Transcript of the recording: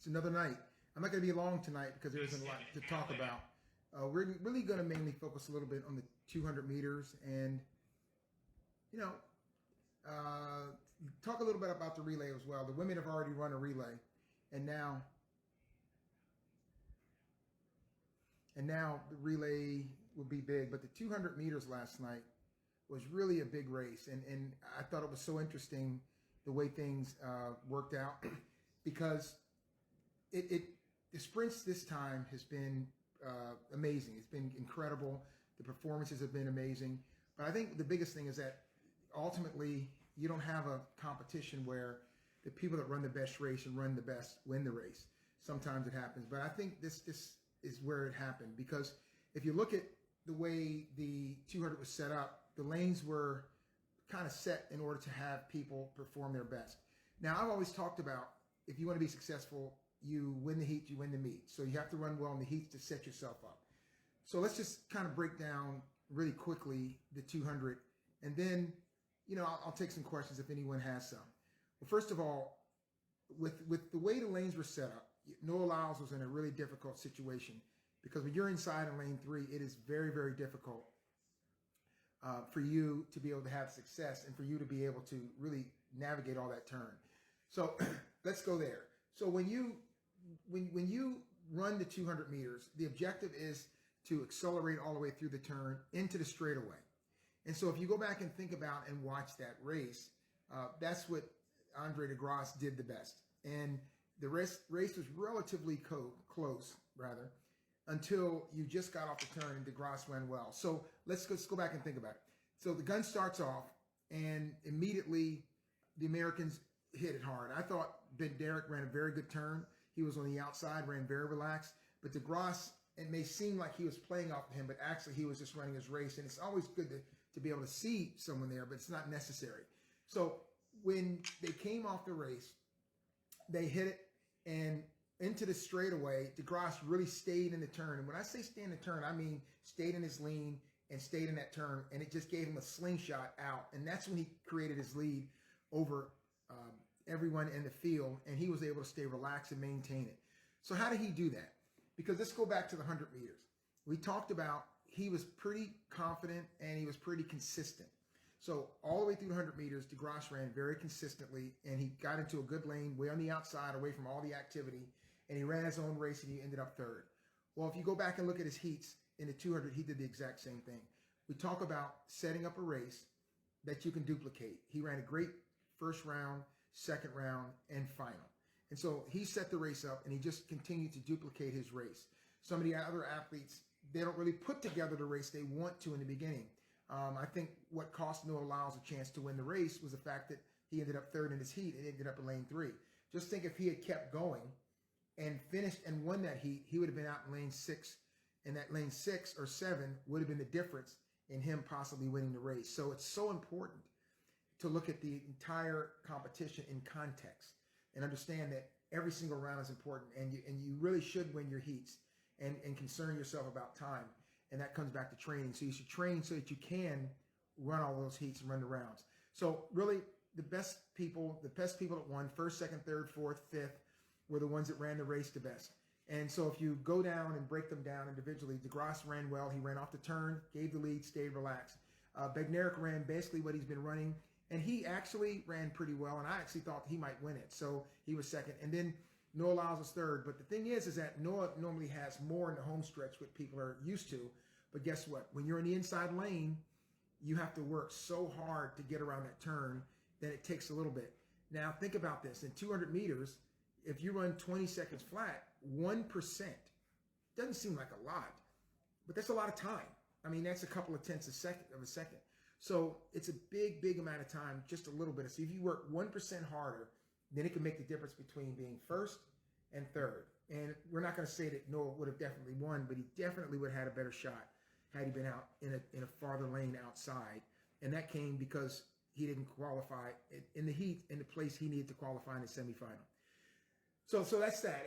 It's another night. I'm not going to be long tonight because there isn't a lot to talk about. We're really going to mainly focus a little bit on the 200 meters and, talk a little bit about the relay as well. The women have already run a relay, and now the relay will be big. But the 200 meters last night was really a big race, and I thought it was so interesting the way things worked out because the sprints this time has been amazing. It's been incredible. The performances have been amazing. But I think the biggest thing is that ultimately you don't have a competition where the people that run the best race and run the best win the race. Sometimes it happens. But I think this is where it happened, because if you look at the way the 200 was set up, the lanes were kind of set in order to have people perform their best. Now, I've always talked about if you want to be successful, you win the heat, you win the meet. So you have to run well in the heats to set yourself up. So let's just kind of break down really quickly the 200, and then, I'll take some questions if anyone has some. Well, first of all, with the way the lanes were set up, Noah Lyles was in a really difficult situation, because when you're inside in lane 3, it is very, very difficult for you to be able to have success and for you to be able to really navigate all that turn. So let's go there. So when you run the 200 meters, the objective is to accelerate all the way through the turn into the straightaway. And so if you go back and think about and watch that race, that's what Andre de Grasse did the best. And the race was relatively close, until you just got off the turn and de Grasse ran well. So let's go back and think about it. So the gun starts off, and immediately the Americans hit it hard. I thought Bednarek ran a very good turn. He was on the outside, ran very relaxed. But de Grasse, it may seem like he was playing off of him, but actually he was just running his race. And it's always good to be able to see someone there, but it's not necessary. So when they came off the race, they hit it, and into the straightaway, de Grasse really stayed in the turn. And when I say stay in the turn, I mean stayed in his lean and stayed in that turn, and it just gave him a slingshot out. And that's when he created his lead over everyone in the field, and he was able to stay relaxed and maintain it. So how did he do that? Because let's go back to the 100 meters. We talked about he was pretty confident and he was pretty consistent. So all the way through the 100 meters, de Grasse ran very consistently, and he got into a good lane way on the outside, away from all the activity, and he ran his own race, and he ended up third. Well, if you go back and look at his heats in the 200, he did the exact same thing. We talk about setting up a race that you can duplicate. He ran a great first round, second round, and final. And so he set the race up, and he just continued to duplicate his race. Some of the other athletes, they don't really put together the race they want to in the beginning. I think what cost Noah Lyles a chance to win the race was the fact that he ended up third in his heat and ended up in lane 3. Just think if he had kept going and finished and won that heat, he would have been out in lane 6. And that lane 6 or 7 would have been the difference in him possibly winning the race. So it's so important to look at the entire competition in context and understand that every single round is important, and you really should win your heats and concern yourself about time. And that comes back to training. So you should train so that you can run all those heats and run the rounds. So really the best people that won first, second, third, fourth, fifth were the ones that ran the race the best. And so if you go down and break them down individually, de Grasse ran well. He ran off the turn, gave the lead, stayed relaxed. Bednarek ran basically what he's been running, and he actually ran pretty well, and I actually thought he might win it. So he was second. And then Noah Lyles was third. But the thing is that Noah normally has more in the home stretch, what people are used to. But guess what? When you're in the inside lane, you have to work so hard to get around that turn that it takes a little bit. Now, think about this. In 200 meters, if you run 20 seconds flat, 1% doesn't seem like a lot, but that's a lot of time. I mean, that's a couple of tenths of a second. So it's a big, big amount of time, just a little bit. So if you work 1% harder, then it can make the difference between being first and third. And we're not going to say that Noah would have definitely won, but he definitely would have had a better shot had he been out in a farther lane outside. And that came because he didn't qualify in the heat in the place he needed to qualify in the semifinal. So that's that.